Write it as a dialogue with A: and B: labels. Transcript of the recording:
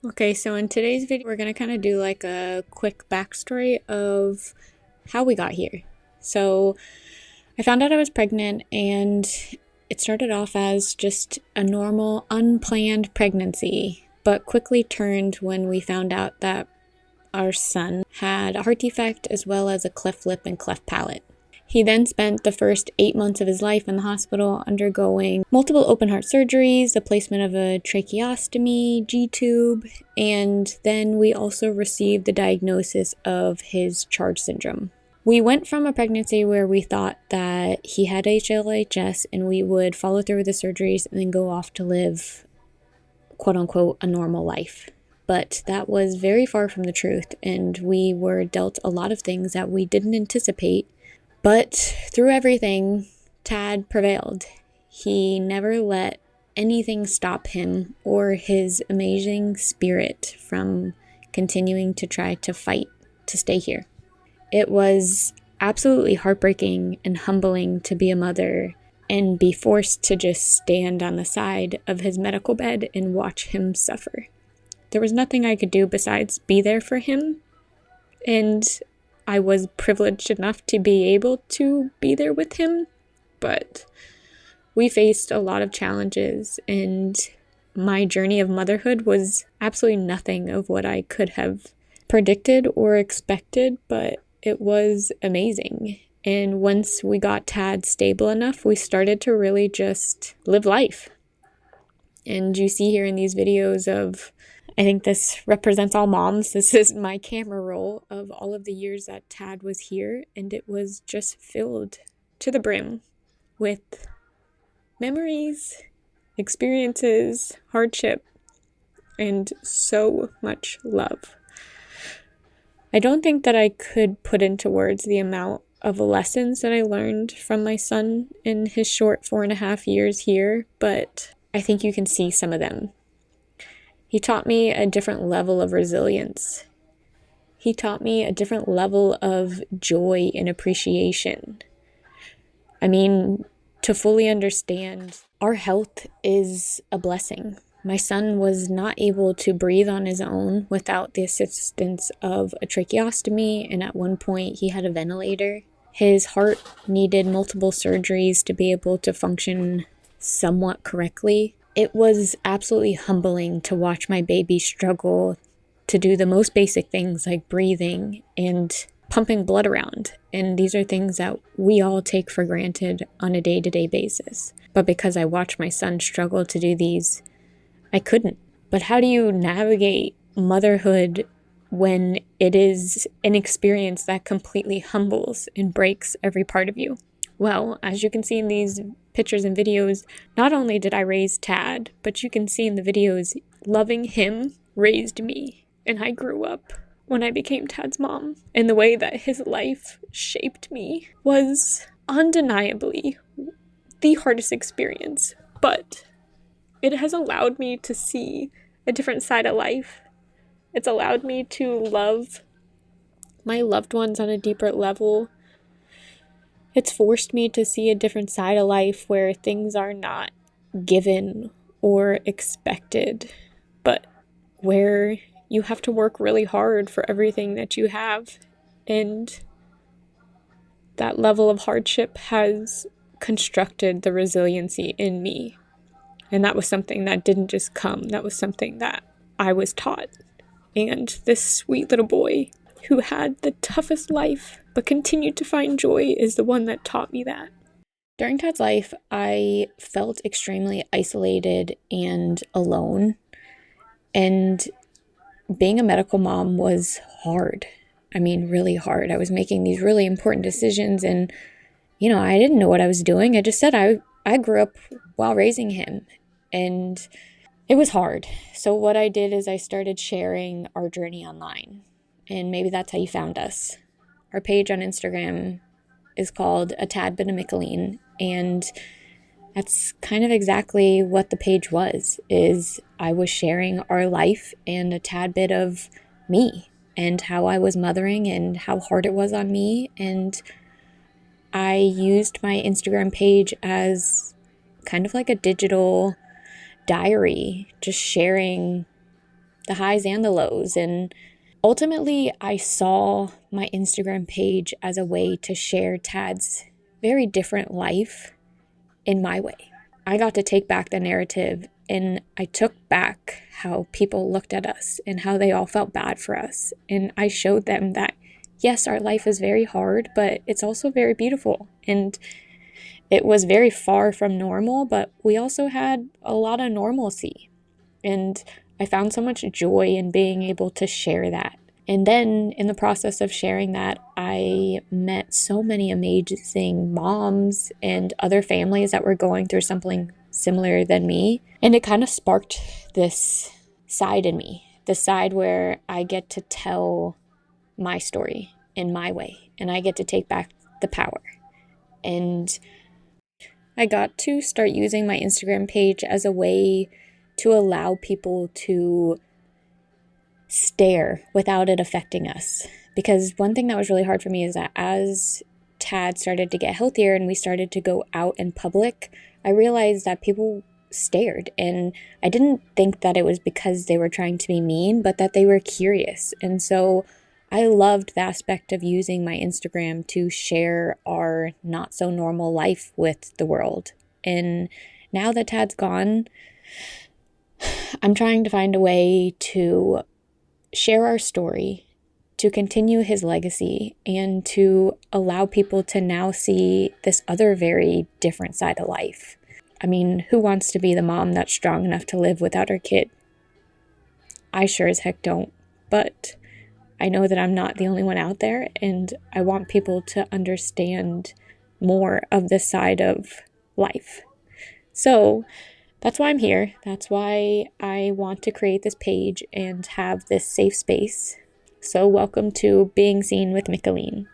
A: Okay, so in today's video, we're gonna kind of do like a quick backstory of how we got here. So I found out I was pregnant, and it started off as just a normal, unplanned pregnancy, but quickly turned when we found out that our son had a heart defect as well as a cleft lip and cleft palate. He then spent the first 8 months of his life in the hospital undergoing multiple open heart surgeries, the placement of a tracheostomy, G tube, and then we also received the diagnosis of his CHARGE syndrome. We went from a pregnancy where we thought that he had HLHS and we would follow through with the surgeries and then go off to live, quote unquote, a normal life. But that was very far from the truth, and we were dealt a lot of things that we didn't anticipate. But through everything, Tad prevailed. He never let anything stop him or his amazing spirit from continuing to try to fight to stay here. It was absolutely heartbreaking and humbling to be a mother and be forced to just stand on the side of his medical bed and watch him suffer. There was nothing I could do besides be there for him, and I was privileged enough to be able to be there with him, but we faced a lot of challenges, and my journey of motherhood was absolutely nothing of what I could have predicted or expected, but it was amazing. And once we got Tad stable enough, we started to really just live life. And you see here in these videos of, I think this represents all moms. This is my camera roll of all of the years that Tad was here, and it was just filled to the brim with memories, experiences, hardship, and so much love. I don't think that I could put into words the amount of lessons that I learned from my son in his short 4.5 years here, but I think you can see some of them. He taught me a different level of resilience. He taught me a different level of joy and appreciation. I mean, to fully understand, our health is a blessing. My son was not able to breathe on his own without the assistance of a tracheostomy, and at one point he had a ventilator. His heart needed multiple surgeries to be able to function somewhat correctly. It was absolutely humbling to watch my baby struggle to do the most basic things like breathing and pumping blood around. And these are things that we all take for granted on a day-to-day basis. But because I watched my son struggle to do these, I couldn't. But how do you navigate motherhood when it is an experience that completely humbles and breaks every part of you? Well, as you can see in these pictures and videos, not only did I raise Tad, but you can see in the videos, loving him raised me. And I grew up when I became Tad's mom. And the way that his life shaped me was undeniably the hardest experience. But it has allowed me to see a different side of life. It's allowed me to love my loved ones on a deeper level. It's forced me to see a different side of life where things are not given or expected, but where you have to work really hard for everything that you have. And that level of hardship has constructed the resiliency in me. And that was something that didn't just come, that was something that I was taught. And this sweet little boy who had the toughest life but continued to find joy is the one that taught me that. During Tad's life, I felt extremely isolated and alone. And being a medical mom was hard. I mean, really hard. I was making these really important decisions, and, I didn't know what I was doing. I just said I grew up while raising him, and it was hard. So what I did is I started sharing our journey online, and maybe that's how you found us. Our page on Instagram is called A Tad Bit of Mickalene, and that's kind of exactly what the page was, is I was sharing our life and a tad bit of me and how I was mothering and how hard it was on me. And I used my Instagram page as kind of like a digital diary, just sharing the highs and the lows. And ultimately, I saw my Instagram page as a way to share Tad's very different life in my way. I got to take back the narrative, and I took back how people looked at us and how they all felt bad for us. And I showed them that, yes, our life is very hard, but it's also very beautiful. And it was very far from normal, but we also had a lot of normalcy. And I found so much joy in being able to share that. And then in the process of sharing that, I met so many amazing moms and other families that were going through something similar than me. And it kind of sparked this side in me, the side where I get to tell my story in my way, and I get to take back the power. And I got to start using my Instagram page as a way to allow people to stare without it affecting us. Because one thing that was really hard for me is that as Tad started to get healthier and we started to go out in public, I realized that people stared. And I didn't think that it was because they were trying to be mean, but that they were curious. And so I loved the aspect of using my Instagram to share our not so normal life with the world. And now that Tad's gone, I'm trying to find a way to share our story, to continue his legacy, and to allow people to now see this other very different side of life. I mean, who wants to be the mom that's strong enough to live without her kid? I sure as heck don't, but I know that I'm not the only one out there, and I want people to understand more of this side of life. So that's why I'm here. That's why I want to create this page and have this safe space. So welcome to Being Seen with Mikaleen.